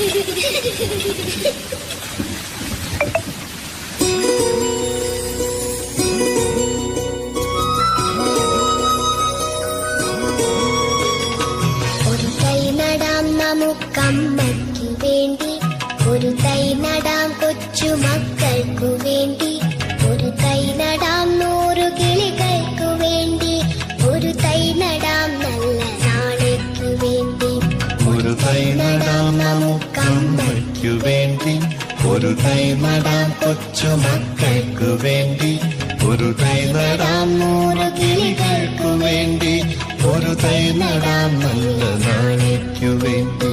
ഒരു തൈ നടാം നമുക്കമ്മയ്ക്കു വേണ്ടി, ഒരു തൈ നടാം കൊച്ചുമക്കൾക്കു വേണ്ടി, ഒരു തൈ നടാം 100 കിളികൾക്കു വേണ്ടി, ഒരു തൈ നടാം നല്ല നാളേക്കു വേണ്ടി. ഒരു തൈ നടാം നമുക്കമ്മയ്ക്കു വേണ്ടി, ഒരു തൈ നടാം കൊച്ചുമക്കൾക്കു വേണ്ടി, ഒരു തൈ നടാം 100 കിളികൾക്കു വേണ്ടി, ഒരു തൈ നടാം നല്ല നാളേക്കു വേണ്ടി.